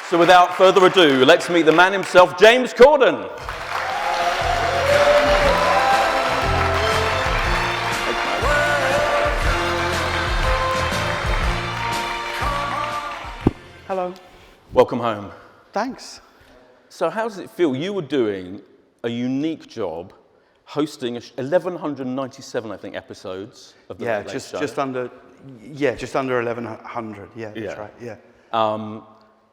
So without further ado, let's meet the man himself, James Corden. Hello. Welcome home. Thanks. So how does it feel? You were doing a unique job hosting 1,197, I think, episodes of the Late Late Show. just under 1,100. Yeah, that's right. Yeah.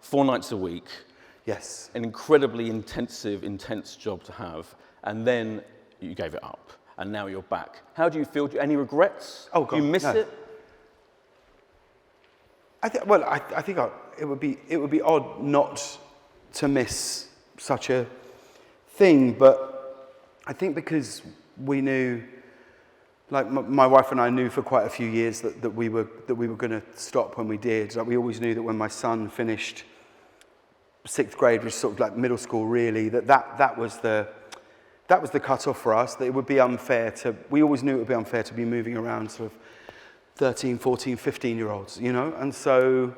4 nights a week. Yes. An incredibly intense job to have, and then you gave it up, and now you're back. How do you feel? Any regrets? Oh God, do you miss it? I think it would be odd not to miss such a thing, but I think because we knew, like my wife and I knew for quite a few years that we were going to stop when we did. Like we always knew that when my son finished 6th grade, which was sort of like middle school, really, that was the cutoff for us. That it would be unfair to. We always knew it would be unfair to be moving around sort of 13, 14, 15-year-olds, you know, and so.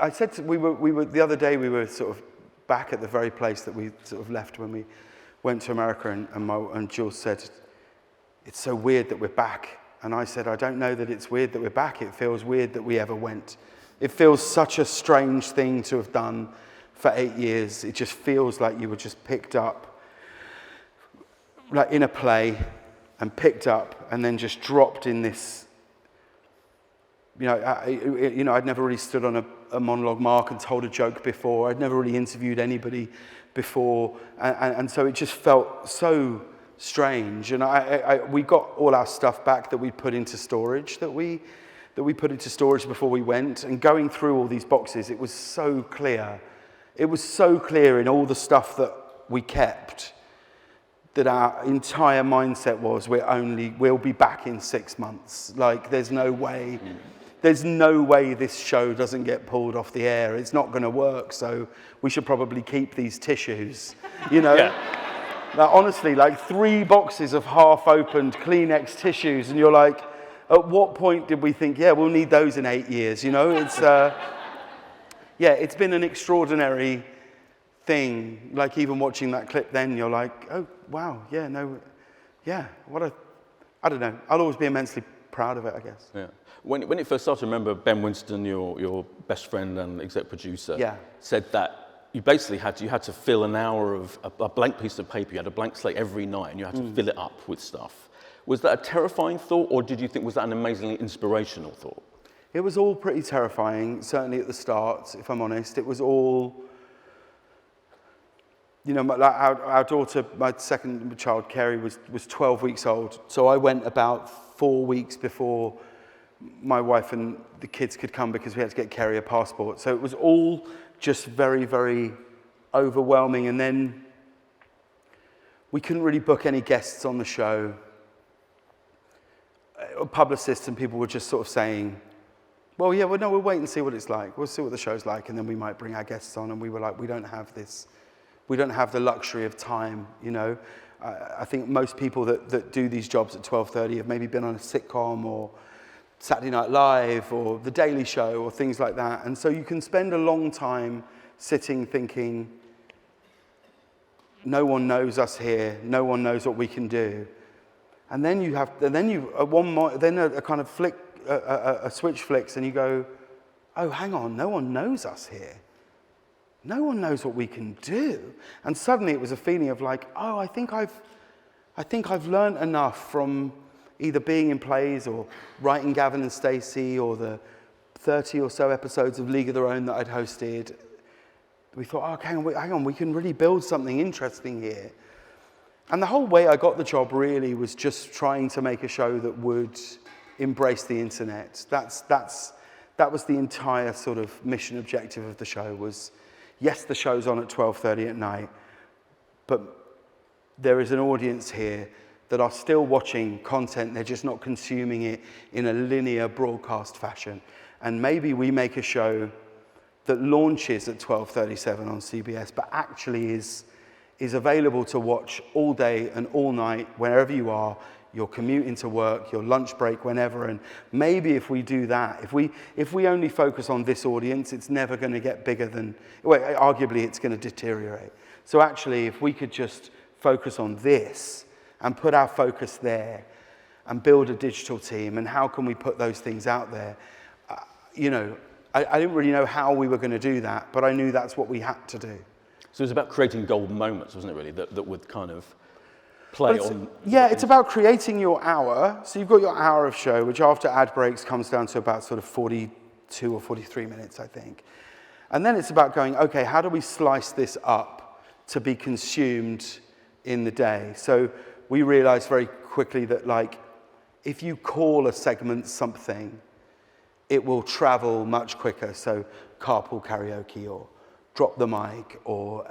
I said we were the other day. We were sort of back at the very place that we sort of left when we went to America, and Jules said, "It's so weird that we're back." And I said, "I don't know that it's weird that we're back. It feels weird that we ever went. It feels such a strange thing to have done for 8 years. It just feels like you were just picked up, like in a play, and picked up, and then just dropped in this." I'd never really stood on a monologue mark and told a joke before. I'd never really interviewed anybody before, and so it just felt so strange. And we got all our stuff back that we put into storage, that we put into storage before we went. And going through all these boxes, it was so clear. It was so clear in all the stuff that we kept that our entire mindset was we'll be back in 6 months. Like there's no way. There's no way this show doesn't get pulled off the air. It's not going to work, so we should probably keep these tissues, you know? Yeah. Like, honestly, like 3 boxes of half-opened Kleenex tissues, and you're like, at what point did we think, yeah, we'll need those in 8 years, you know? It's, it's been an extraordinary thing. Like even watching that clip then, you're like, oh, wow, I don't know. I'll always be immensely proud of it, I guess. Yeah. When it first started, I remember Ben Winston, your best friend and exec producer, said that you basically had to fill an hour of a blank piece of paper. You had a blank slate every night, and you had to fill it up with stuff. Was that a terrifying thought, or was that an amazingly inspirational thought? It was all pretty terrifying, certainly at the start, if I'm honest. It was all, you know, our daughter, my second child, Kerry, was 12 weeks old. So I went about 4 weeks before my wife and the kids could come because we had to get Kerry a passport. So it was all just very, very overwhelming. And then we couldn't really book any guests on the show. Publicists and people were just sort of saying, well, we'll wait and see what it's like. We'll see what the show's like, and then we might bring our guests on. And we were like, we don't have this. We don't have the luxury of time, you know. I think most people that do these jobs at 12:30 have maybe been on a sitcom or Saturday Night Live or The Daily Show or things like that. And so you can spend a long time sitting thinking, no one knows us here, no one knows what we can do. And then a switch flicks and you go, oh, hang on, no one knows us here. No one knows what we can do. And suddenly it was a feeling of like, oh, I think I've learned enough from either being in plays or writing Gavin and Stacey or the 30 or so episodes of League of Their Own that I'd hosted. We thought, oh, hang on, we can really build something interesting here. And the whole way I got the job really was just trying to make a show that would embrace the internet. That was the entire sort of mission objective of the show was, yes, the show's on at 12:30 at night, but there is an audience here that are still watching content, they're just not consuming it in a linear broadcast fashion. And maybe we make a show that launches at 12:37 on CBS, but actually is available to watch all day and all night, wherever you are. your commute into work, your lunch break, whenever. And maybe if we do that, if we only focus on this audience, it's never going to get bigger than, well, arguably it's going to deteriorate. So actually, if we could just focus on this and put our focus there and build a digital team, and how can we put those things out there? You know, I didn't really know how we were going to do that, but I knew that's what we had to do. So it was about creating golden moments, wasn't it, really, that would kind of play on... Yeah, it's about creating your hour. So you've got your hour of show, which after ad breaks comes down to about sort of 42 or 43 minutes, I think. And then it's about going, okay, how do we slice this up to be consumed in the day? So we realized very quickly that, like, if you call a segment something, it will travel much quicker. So carpool karaoke, or drop the mic, or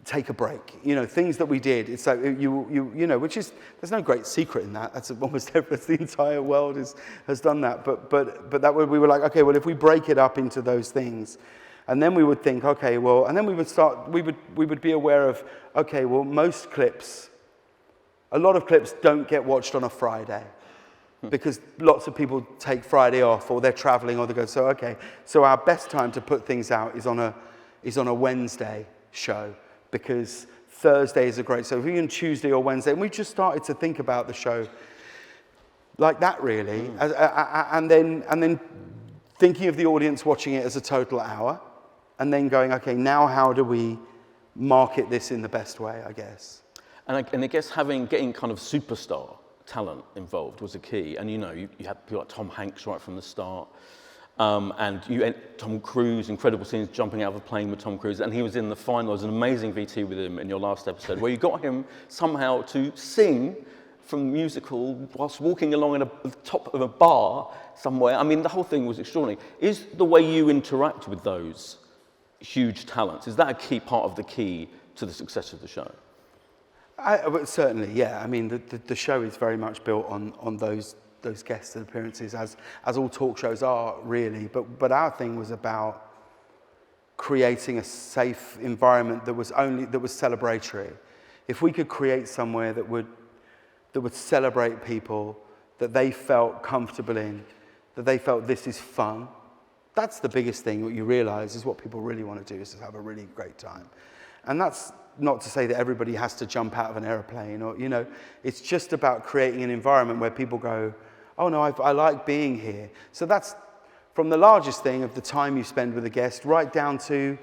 take a break. You know, things that we did. It's like you know, which is, there's no great secret in that. That's almost the entire world has done that. But that we were like, okay, well, if we break it up into those things, and then we would think, okay, well, and then we would be aware of, okay, well, most clips, a lot of clips don't get watched on a Friday, because lots of people take Friday off, or they're traveling, or they go, so okay, so our best time to put things out is on a Wednesday show, because Thursdays are great. So if we can Tuesday or Wednesday, and we just started to think about the show like that, really, and then thinking of the audience watching it as a total hour, and then going, okay, now how do we market this in the best way, I guess. And I guess getting kind of superstar talent involved was a key. And you know, you had people like Tom Hanks right from the start. And Tom Cruise, incredible scenes jumping out of a plane with Tom Cruise. And he was in the final. There was an amazing VT with him in your last episode, where you got him somehow to sing from musical whilst walking along at the top of a bar somewhere. I mean, the whole thing was extraordinary. Is the way you interact with those huge talents, is that a key part of the key to the success of the show? Certainly, yeah. I mean, the show is very much built on those guest appearances, as all talk shows are, really. But our thing was about creating a safe environment that was celebratory. If we could create somewhere that would celebrate people, that they felt comfortable in, that they felt this is fun. That's the biggest thing. What you realize is what people really want to do is to have a really great time, and that's not to say that everybody has to jump out of an airplane, or, you know, it's just about creating an environment where people go, oh no, I like being here. So that's from the largest thing of the time you spend with a guest, right down to,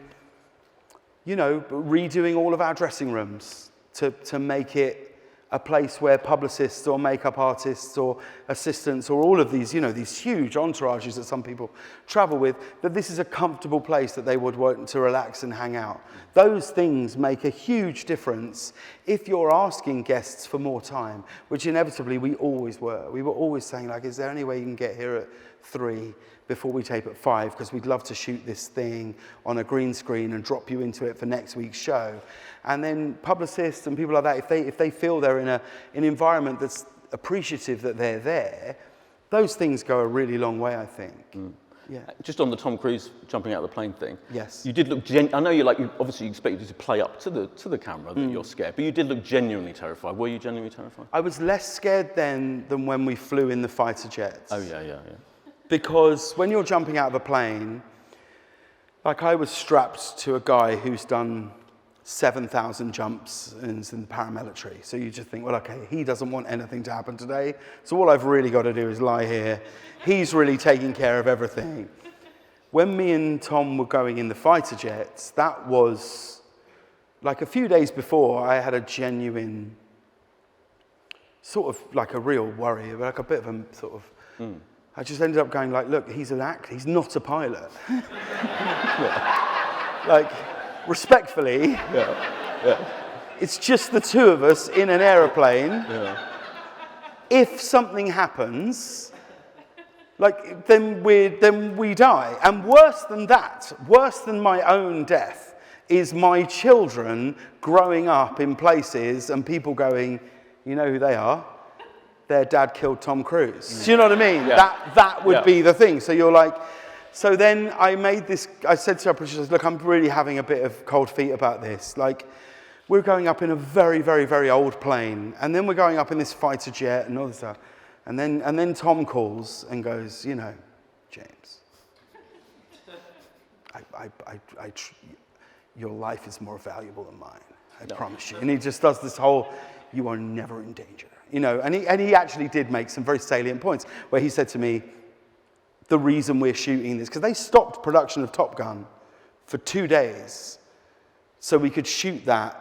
you know, redoing all of our dressing rooms to make it a place where publicists or makeup artists or assistants or all of these, you know, these huge entourages that some people travel with, that this is a comfortable place that they would want to relax and hang out. Those things make a huge difference if you're asking guests for more time, which inevitably we always were. We were always saying, like, is there any way you can get here at 3 before we tape at 5, because we'd love to shoot this thing on a green screen and drop you into it for next week's show. And then publicists and people like that, if they feel they're in an environment that's appreciative that they're there, those things go a really long way, I think. Yeah. Just on the Tom Cruise jumping out of the plane thing. Yes. You did look. I know you obviously expected you to play up to the camera that you're scared, but you did look genuinely terrified. Were you genuinely terrified? I was less scared then than when we flew in the fighter jets. Oh yeah. Because when you're jumping out of a plane, like, I was strapped to a guy who's done 7,000 jumps and is in the paramilitary. So you just think, well, okay, he doesn't want anything to happen today. So all I've really got to do is lie here. He's really taking care of everything. When me and Tom were going in the fighter jets, that was like a few days before, I had a genuine sort of like a real worry, like a bit of a sort of, I just ended up going like, look, he's an actor, he's not a pilot. Like, respectfully, it's just the two of us in an aeroplane. Yeah. If something happens, like, then we die. And worse than that, worse than my own death, is my children growing up in places and people going, you know who they are? Their dad killed Tom Cruise. Do you know what I mean? Yeah. That would be the thing. So you're like, so then I said to our producers, look, I'm really having a bit of cold feet about this. Like, we're going up in a very, very, very old plane, and then we're going up in this fighter jet and all this stuff. And then Tom calls and goes, you know, James, your life is more valuable than mine. I promise you. And he just does this whole, you are never in danger. You know, and he actually did make some very salient points where he said to me, the reason we're shooting this, because they stopped production of Top Gun for 2 days so we could shoot that,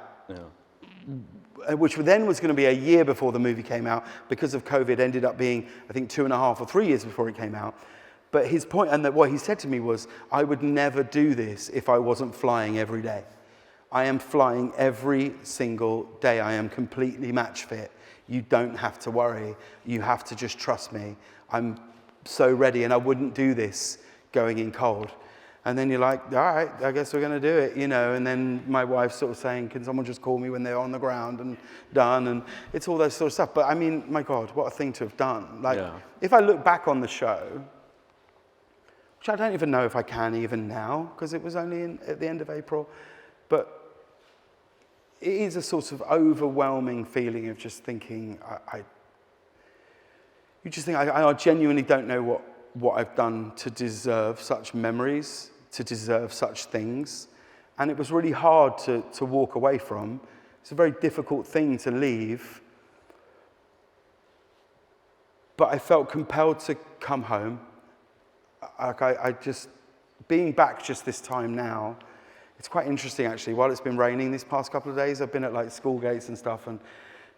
which then was going to be a year before the movie came out, because of COVID, ended up being, I think, 2.5 or 3 years before it came out. But his point, and what he said to me was, I would never do this if I wasn't flying every day. I am flying every single day. I am completely match fit. You don't have to worry. You have to just trust me. I'm so ready, and I wouldn't do this going in cold. And then you're like, all right, I guess we're going to do it, you know. And then my wife's sort of saying, can someone just call me when they're on the ground and done? And it's all those sort of stuff. But I mean, my God, what a thing to have done. Like, if I look back on the show, which I don't even know if I can even now, because it was only at the end of April, but it is a sort of overwhelming feeling of just thinking, I genuinely don't know what I've done to deserve such memories, to deserve such things. And it was really hard to walk away from. It's a very difficult thing to leave. But I felt compelled to come home. Being back just this time now, it's quite interesting actually. While it's been raining these past couple of days, I've been at like school gates and stuff, and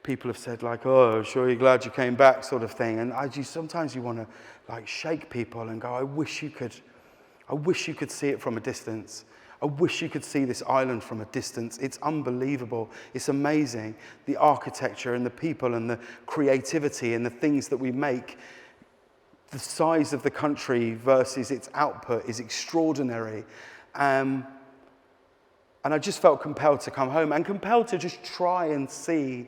people have said like, oh, sure you're glad you came back, sort of thing. And sometimes you want to like shake people and go, I wish you could see it from a distance. I wish you could see this island from a distance. It's unbelievable. It's amazing. The architecture and the people and the creativity and the things that we make. The size of the country versus its output is extraordinary. And I just felt compelled to come home and compelled to just try and see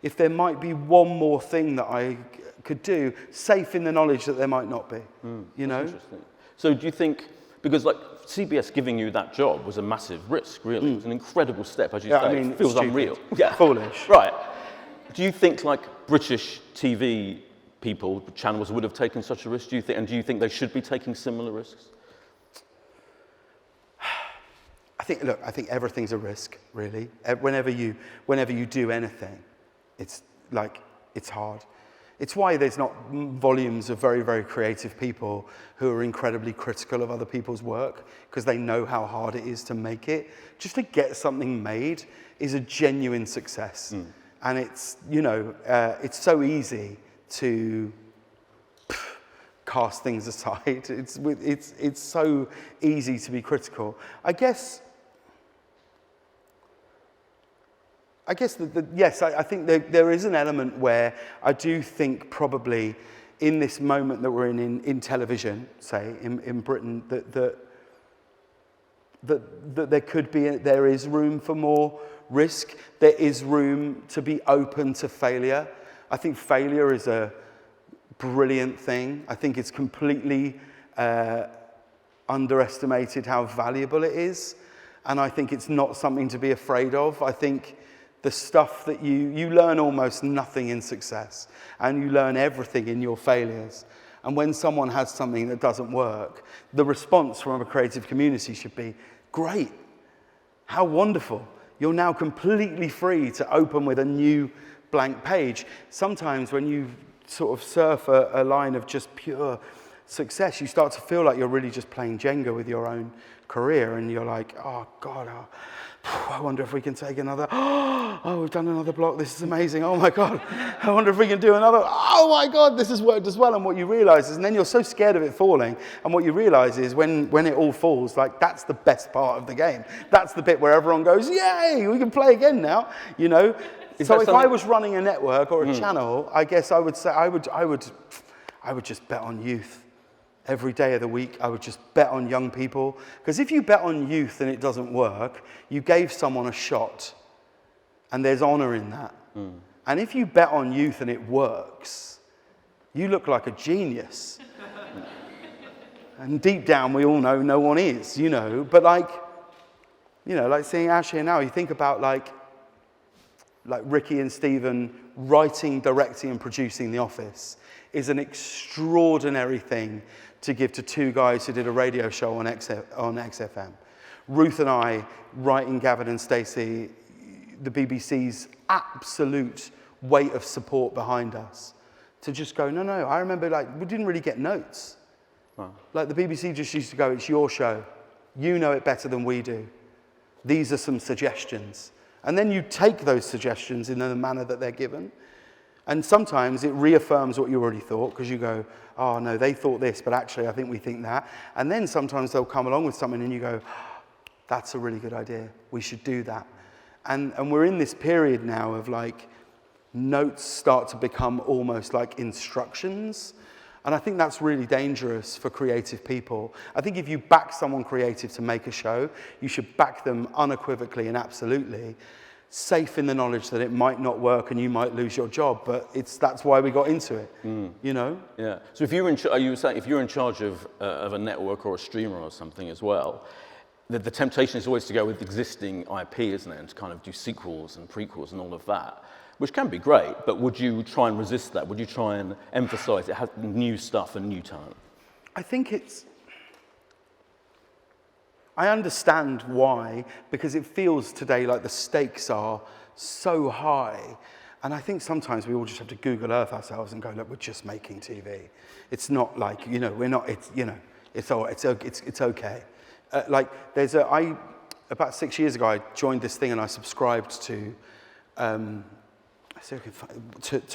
if there might be one more thing that I could do, safe in the knowledge that there might not be, you know? Interesting. So do you think, because like CBS giving you that job was a massive risk, really. It was an incredible step, as you say. I mean, it feels stupid. Unreal. Yeah. Foolish. Right. Do you think like British TV people, channels would have taken such a risk, do you think? And do you think they should be taking similar risks? I think everything's a risk, really. Whenever you do anything, it's hard. It's why there's not volumes of very, very creative people who are incredibly critical of other people's work, because they know how hard it is to make it. Just to get something made is a genuine success. And it's, it's so easy to cast things aside. It's so easy to be critical. I guess yes, I think there is an element where I do think probably in this moment that we're in television, say, in Britain, that there is room for more risk. There is room to be open to failure. I think failure is a brilliant thing. I think it's completely underestimated how valuable it is. And I think it's not something to be afraid of. I think the stuff that you learn almost nothing in success, and you learn everything in your failures. And when someone has something that doesn't work, the response from a creative community should be, great, how wonderful. You're now completely free to open with a new blank page. Sometimes when you sort of surf a line of just pure success, you start to feel like you're really just playing Jenga with your own career, and you're like, oh God, I wonder if we can take another, oh, we've done another block, this is amazing, oh my God, I wonder if we can do another, oh my God, this has worked as well. And what you realize is, and then you're so scared of it falling, and what you realize is when it all falls, like that's the best part of the game. That's the bit where everyone goes, yay, we can play again now, you know? So if I was running a network or a channel, I guess I would say I would just bet on youth. Every day of the week, I would just bet on young people. Because if you bet on youth and it doesn't work, you gave someone a shot. And there's honor in that. And if you bet on youth and it works, you look like a genius. And deep down, we all know no one is, you know. But like seeing Ash here now, you think about like, like Ricky and Stephen writing, directing, and producing The Office is an extraordinary thing to give to two guys who did a radio show on XFM. Ruth and I writing Gavin and Stacey, the BBC's absolute weight of support behind us. To just go, no, I remember we didn't really get notes. Wow. Like the BBC just used to go, it's your show. You know it better than we do. These are some suggestions. And then you take those suggestions in the manner that they're given. And sometimes it reaffirms what you already thought, because you go, oh no, they thought this, but actually I think we think that. And then sometimes they'll come along with something and you go, that's a really good idea. We should do that. And we're in this period now of notes start to become almost like instructions. And I think that's really dangerous for creative people. I think if you back someone creative to make a show, you should back them unequivocally and absolutely, safe in the knowledge that it might not work and you might lose your job, but that's why we got into it, you know? Yeah. So if you're in charge of a network or a streamer or something as well, the temptation is always to go with existing IP, isn't it? And to kind of do sequels and prequels and all of that, which can be great, but would you try and resist that? Would you try and emphasize it has new stuff and new talent? I think I understand why, because it feels today like the stakes are so high. And I think sometimes we all just have to Google Earth ourselves and go, look, we're just making TV. It's not like, we're not, it's okay. About 6 years ago, I joined this thing and I subscribed to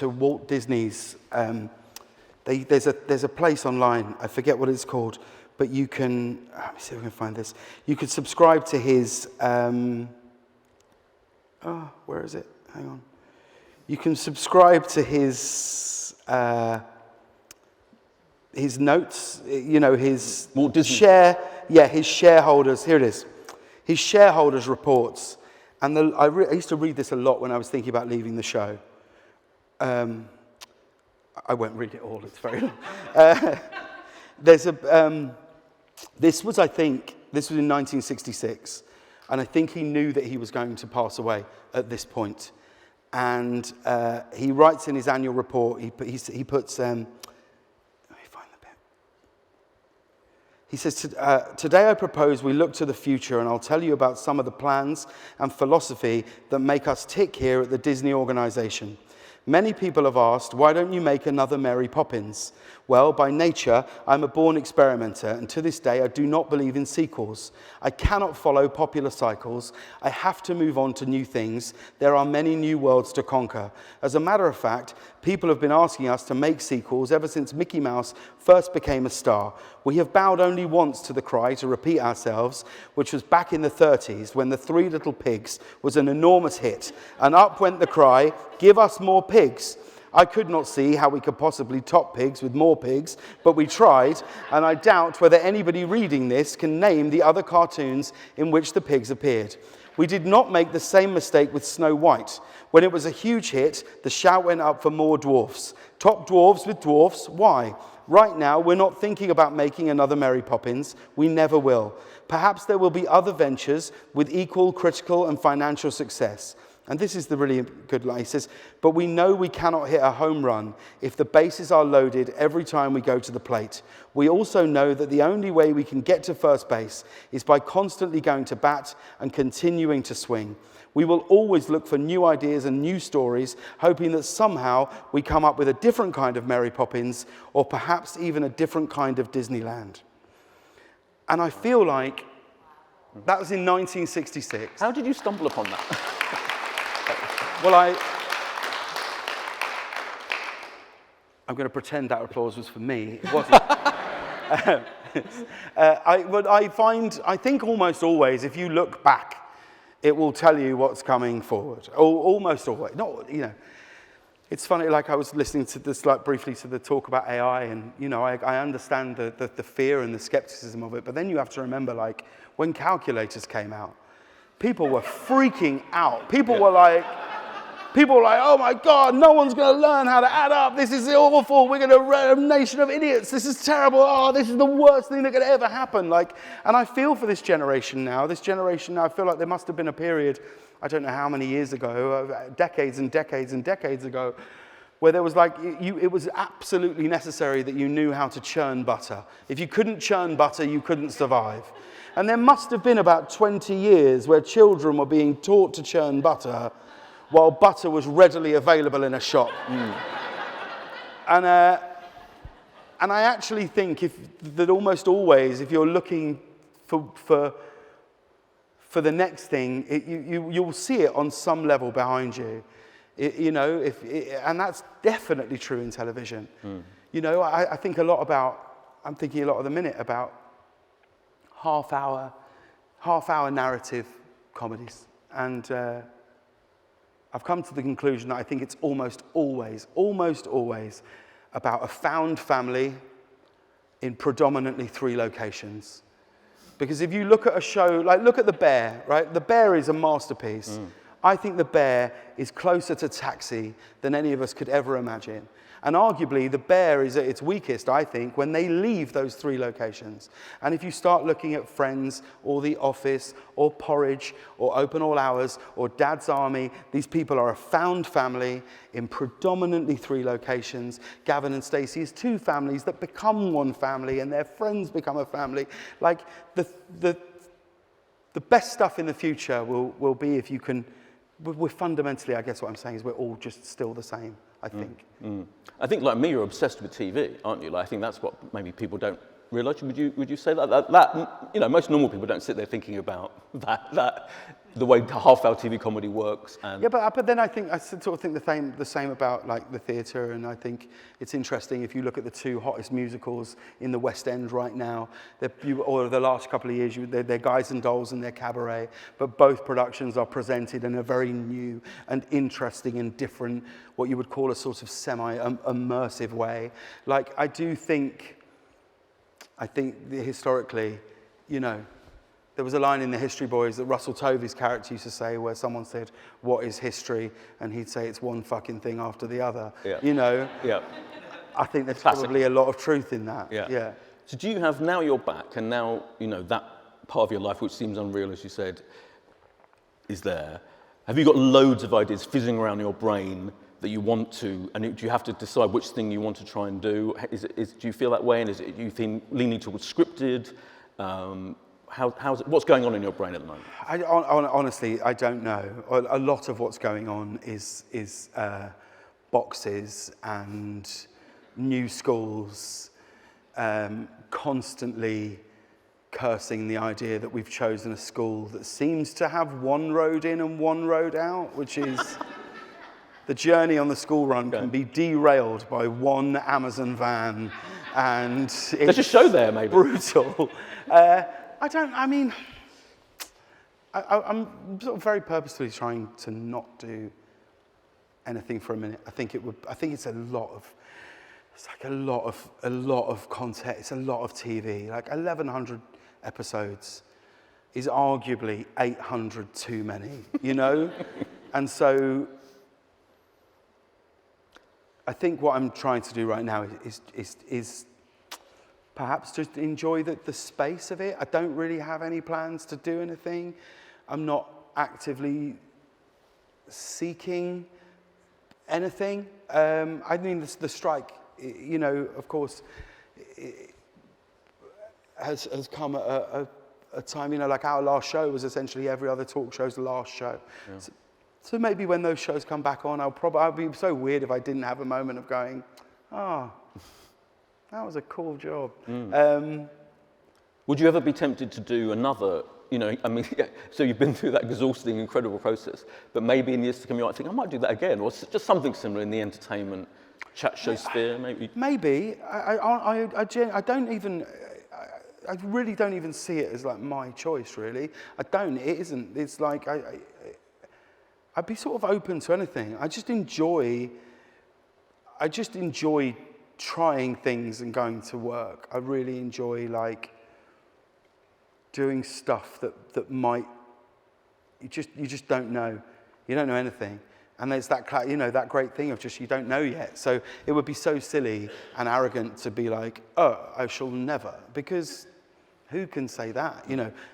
Walt Disney's, there's a place online, I forget what it's called, but you can, let me see if I can find this. You could subscribe to his, where is it? Hang on. You can subscribe to his notes, his Walt Disney. His shareholders, here it is. His shareholders reports. And I used to read this a lot when I was thinking about leaving the show. I won't read it all, it's very long. This was in 1966, and I think he knew that he was going to pass away at this point. And he writes in his annual report, he puts, let me find the bit. He says, today I propose we look to the future, and I'll tell you about some of the plans and philosophy that make us tick here at the Disney organization. Many people have asked, why don't you make another Mary Poppins? Well, by nature, I'm a born experimenter, and to this day, I do not believe in sequels. I cannot follow popular cycles. I have to move on to new things. There are many new worlds to conquer. As a matter of fact, people have been asking us to make sequels ever since Mickey Mouse first became a star. We have bowed only once to the cry to repeat ourselves, which was back in the 30s when The Three Little Pigs was an enormous hit. And up went the cry, give us more pigs. I could not see how we could possibly top pigs with more pigs, but we tried, and I doubt whether anybody reading this can name the other cartoons in which the pigs appeared. We did not make the same mistake with Snow White. When it was a huge hit, the shout went up for more dwarfs. Top dwarves with dwarfs, why? Right now, we're not thinking about making another Mary Poppins. We never will. Perhaps there will be other ventures with equal critical and financial success. And this is the really good line. He says, but we know we cannot hit a home run if the bases are loaded every time we go to the plate. We also know that the only way we can get to first base is by constantly going to bat and continuing to swing. We will always look for new ideas and new stories, hoping that somehow we come up with a different kind of Mary Poppins, or perhaps even a different kind of Disneyland. And I feel like that was in 1966. How did you stumble upon that? Well, I'm going to pretend that applause was for me. It wasn't. I think almost always, if you look back, it will tell you what's coming forward. Almost always. It's funny, I was listening to this, briefly to the talk about AI, and, I understand the fear and the skepticism of it, but then you have to remember, when calculators came out, people were freaking out. People People are like, oh my God, no one's going to learn how to add up. This is awful. We're going to run a nation of idiots. This is terrible. Oh, this is the worst thing that could ever happen. Like, and I feel for this generation now. This generation now, I feel like there must have been a period, I don't know how many years ago, decades and decades and decades ago, where there was like, it was absolutely necessary that you knew how to churn butter. If you couldn't churn butter, you couldn't survive. And there must have been about 20 years where children were being taught to churn butter while butter was readily available in a shop. And I actually think that almost always, if you're looking for the next thing, you'll see it on some level behind you. And that's definitely true in television. You know, I think a lot about, I'm thinking a lot at the minute about half-hour narrative comedies. And I've come to the conclusion that I think it's almost always about a found family in predominantly 3 locations. Because if you look at a show, like look at The Bear, right? The Bear is a masterpiece. I think The Bear is closer to Taxi than any of us could ever imagine. And arguably, The Bear is at its weakest, I think, when they leave those 3 locations. And if you start looking at Friends, or The Office, or Porridge, or Open All Hours, or Dad's Army, these people are a found family in predominantly 3 locations. Gavin and Stacey is 2 families that become 1 family, and their friends become a family. Like, the best stuff in the future will be if you can... We're fundamentally, I guess what I'm saying is we're all just still the same, I think. I think, like me, you're obsessed with TV, aren't you? Like, I think that's what maybe people don't realise. Would you say that, you know, most normal people don't sit there thinking about that the way half-hour TV comedy works. And yeah, but then I sort of think the same about like the theatre, and I think it's interesting if you look at the 2 hottest musicals in the West End right now, or the last couple of years, they're Guys and Dolls and they're Cabaret, but both productions are presented in a very new and interesting and different, what you would call a sort of semi-immersive way. Like, I think historically, you know, there was a line in The History Boys that Russell Tovey's character used to say, where someone said, "What is history?" And he'd say, "It's one fucking thing after the other." Yeah. You know? Yeah. I think there's probably a lot of truth in that. Yeah. So do you have, now you're back, and now, you know, that part of your life, which seems unreal, as you said, is there. Have you got loads of ideas fizzing around your brain that you want to, and do you have to decide which thing you want to try and do? Do you feel that way, and is it, you think, leaning towards scripted? What's going on in your brain at the moment? Honestly, I don't know. A lot of what's going on is boxes and new schools, constantly cursing the idea that we've chosen a school that seems to have 1 road in and 1 road out, which is the journey on the school run can be derailed by 1 Amazon van, and there's a show there, maybe. Brutal. I'm sort of very purposefully trying to not do anything for a minute. I think it's a lot of content. It's a lot of TV. Like 1,100 episodes is arguably 800 too many, you know? And so I think what I'm trying to do right now is perhaps just enjoy the space of it. I don't really have any plans to do anything. I'm not actively seeking anything. I mean, the strike, you know, of course, has come at a time, you know, like our last show was essentially every other talk show's last show. Yeah. So maybe when those shows come back on, I'll be so weird if I didn't have a moment of going, that was a cool job. Would you ever be tempted to do another, you know, I mean, so you've been through that exhausting, incredible process, but maybe in years to come you might think, I might do that again, or just something similar in the entertainment chat show sphere, maybe? Maybe. I don't even, I really don't even see it as like my choice, really. It isn't. It's like, I'd be sort of open to anything. I just enjoy trying things and going to work. I really enjoy like doing stuff that might, you just don't know. You don't know anything. And there's that, that great thing of just you don't know yet. So it would be so silly and arrogant to be like, oh, I shall never, because who can say that,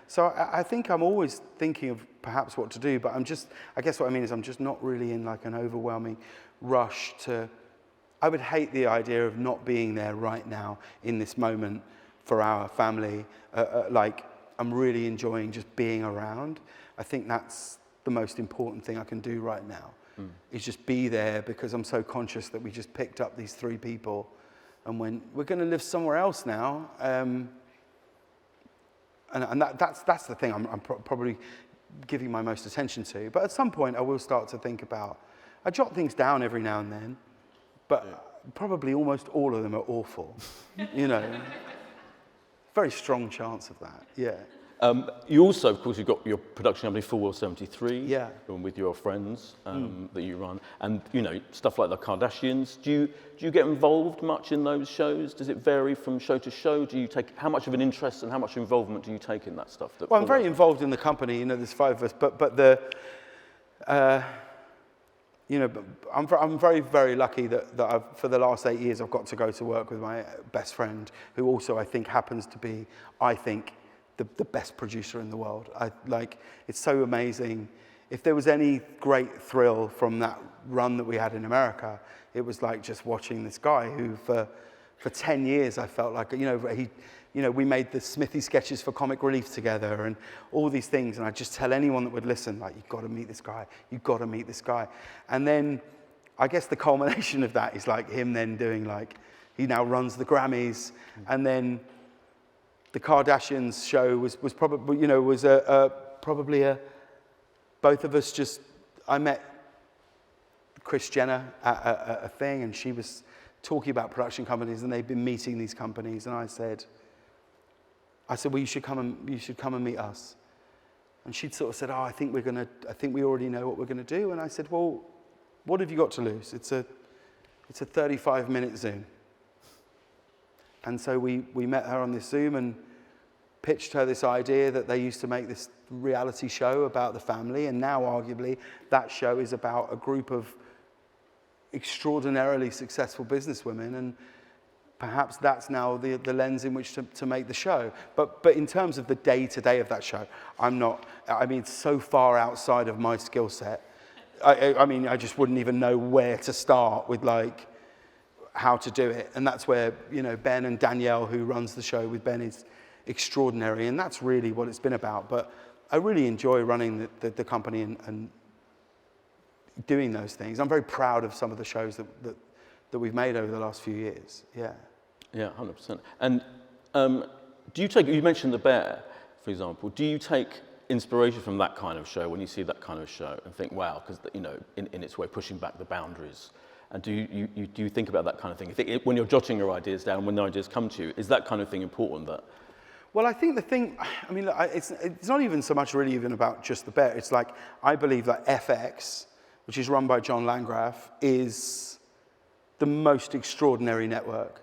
So I think I'm always thinking of perhaps what to do, but I guess what I mean is I'm just not really in like an overwhelming rush to, I would hate the idea of not being there right now in this moment for our family. Like, I'm really enjoying just being around. I think that's the most important thing I can do right now, is just be there, because I'm so conscious that we just picked up these 3 people and when we're going to live somewhere else now. And that's the thing I'm probably giving my most attention to. But at some point, I will start to think about, I jot things down every now and then, but probably almost all of them are awful, Very strong chance of that, yeah. You also, of course, you've got your production company, Full Wheel 73, yeah, with your friends that you run, and stuff like the Kardashians. Do you get involved much in those shows? Does it vary from show to show? Do you take how much of an interest and how much involvement do you take in that stuff? Well, I'm very involved in the company. There's 5 of us, but the, I'm very, very lucky that for the last 8 years I've got to go to work with my best friend, who also I think happens to be, the best producer in the world. It's so amazing. If there was any great thrill from that run that we had in America, it was like just watching this guy who for 10 years I felt like, we made the Smithy sketches for Comic Relief together and all these things, and I just tell anyone that would listen, like, you've got to meet this guy, you've got to meet this guy. And then I guess the culmination of that is like him then doing he now runs the Grammys, and then the Kardashians show was probably, probably both of us I met Kris Jenner at a thing, and she was talking about production companies, and they've been meeting these companies, and I said, well, you should come and meet us. And she'd sort of said, I think we already know what we're gonna do. And I said, well, what have you got to lose? It's a 35-minute Zoom. And so we met her on this Zoom and pitched her this idea that they used to make this reality show about the family, and now arguably that show is about a group of extraordinarily successful businesswomen, and perhaps that's now the lens in which to make the show. But in terms of the day-to-day of that show, it's so far outside of my skill set. I just wouldn't even know where to start with how to do it. And that's where, Ben and Danielle, who runs the show with Ben, is extraordinary, and that's really what it's been about. But I really enjoy running the company and doing those things. I'm very proud of some of the shows that we've made over the last few years. Yeah. Yeah, 100%. And do you you mentioned The Bear, for example, do you take inspiration from that kind of show when you see that kind of show and think, wow, because, in its way, pushing back the boundaries? And do you think about that kind of thing? When you're jotting your ideas down, when the ideas come to you, is that kind of thing important? Well, I think the thing, it's not even so much really even about just The Bear. It's like, I believe that FX, which is run by John Landgraf, is the most extraordinary network.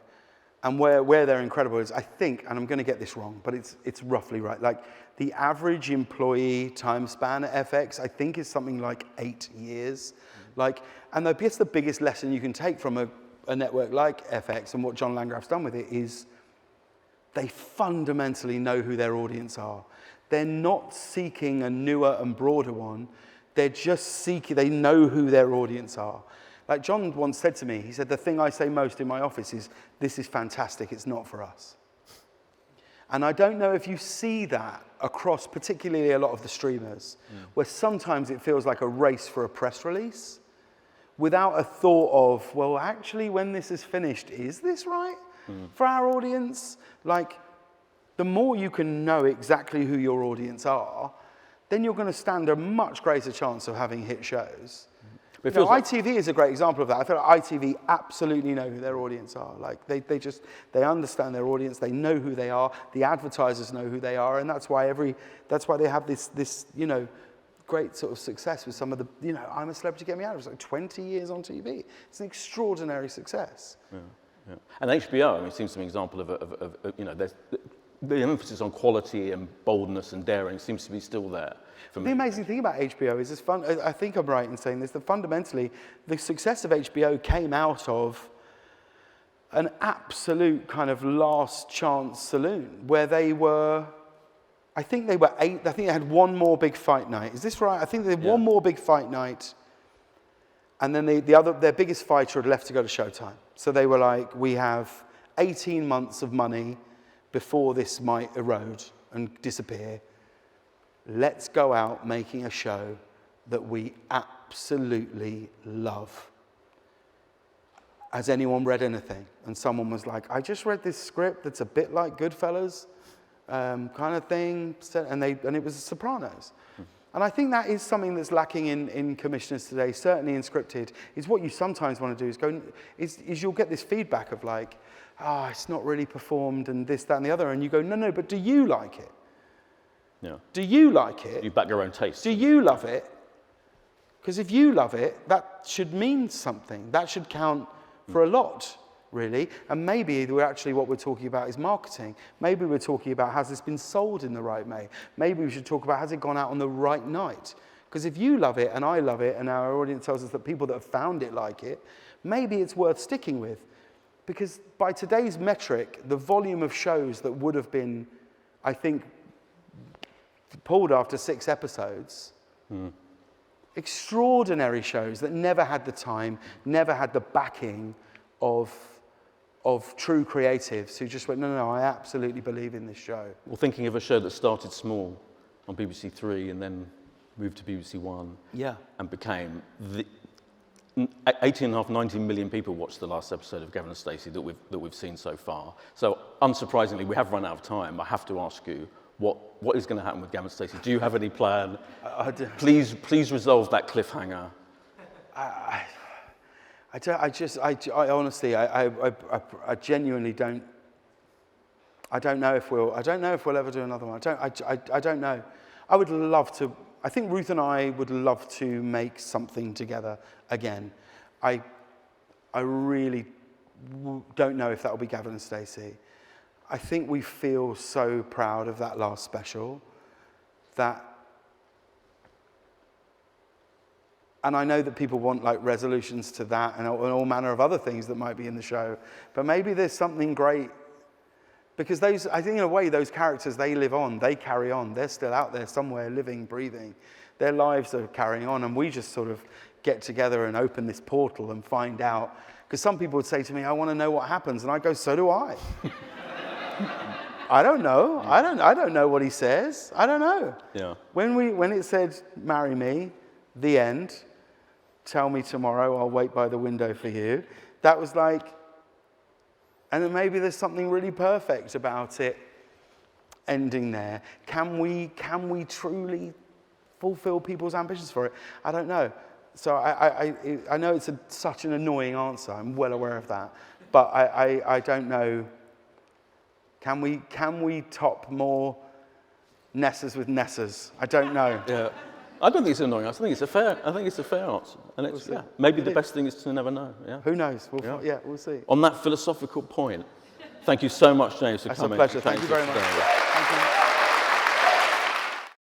And where they're incredible is, I think, and I'm going to get this wrong, but it's roughly right. The average employee time span at FX, I think, is something like 8 years. And I guess the biggest lesson you can take from a network like FX and what John Landgraf's done with it is they fundamentally know who their audience are. They're not seeking a newer and broader one. They're just they know who their audience are. Like John once said to me, he said, the thing I say most in my office is, this is fantastic, it's not for us. And I don't know if you see that across particularly a lot of the streamers, where sometimes it feels like a race for a press release without a thought of, well, actually, when this is finished, is this right for our audience? The more you can know exactly who your audience are, then you're going to stand a much greater chance of having hit shows. ITV is a great example of that. I feel like ITV absolutely know who their audience are. They understand their audience. They know who they are. The advertisers know who they are, and that's why they have this great sort of success with some of the I'm a Celebrity, Get Me Out. It was like 20 years on TV. It's an extraordinary success. Yeah. And HBO, it seems to be an example of there's the emphasis on quality and boldness and daring seems to be still there for me. The amazing thing about HBO is, I think I'm right in saying this, that fundamentally the success of HBO came out of an absolute kind of last chance saloon where they were, I think they had one more big fight night. Is this right? I think they had one more big fight night, and then their biggest fighter had left to go to Showtime. So they were like, we have 18 months of money before this might erode and disappear. Let's go out making a show that we absolutely love. Has anyone read anything? And someone was like, I just read this script that's a bit like Goodfellas kind of thing, and it was Sopranos. And I think that is something that's lacking in commissioners today, certainly in scripted, is what you sometimes want to do is you'll get this feedback of like, it's not really performed and this, that, and the other. And you go, no, but do you like it? Yeah. Do you like it? You back your own taste. Do you love it? Because if you love it, that should mean something. That should count for a lot, really. And maybe what we're talking about is marketing. Maybe we're talking about, has this been sold in the right way? Maybe we should talk about, has it gone out on the right night? Because if you love it and I love it and our audience tells us that people that have found it like it, maybe it's worth sticking with. Because by today's metric, the volume of shows that would have been, I think, pulled after 6 episodes, extraordinary shows that never had the time, never had the backing of true creatives who just went, no, I absolutely believe in this show. Well, thinking of a show that started small on BBC Three and then moved to BBC One and became 18.5, 19 million people watched the last episode of Gavin and Stacey that we've seen so far. So unsurprisingly, we have run out of time. I have to ask you, what is going to happen with Gavin and Stacey? Do you have any plan? Please resolve that cliffhanger. I honestly, I genuinely don't. I don't know if we'll ever do another one. I don't know. I would love to. I think Ruth and I would love to make something together again. I really don't know if that will be Gavin and Stacey. I think we feel so proud of that last special that, and I know that people want like resolutions to that and all manner of other things that might be in the show, but maybe there's something great, because I think in a way those characters, they live on, they carry on, they're still out there somewhere living, breathing, their lives are carrying on, and we just sort of get together and open this portal and find out, because some people would say to me, I want to know what happens, and I go, so do I. I don't know. I don't know what he says. I don't know. Yeah. When it said, marry me, the end, tell me tomorrow, I'll wait by the window for you, that was like, and then maybe there's something really perfect about it ending there. Can we truly fulfill people's ambitions for it? I don't know. So I know it's such an annoying answer. I'm well aware of that. But I don't know. Can we top more Nessas with Nessas? I don't know. Yeah. I don't think it's an annoying answer. I think it's a fair answer. And it's, maybe the best thing is to never know. Yeah. Who knows? We'll see. On that philosophical point, thank you so much, James, for coming. That's a pleasure. Thank you very much. Thank you.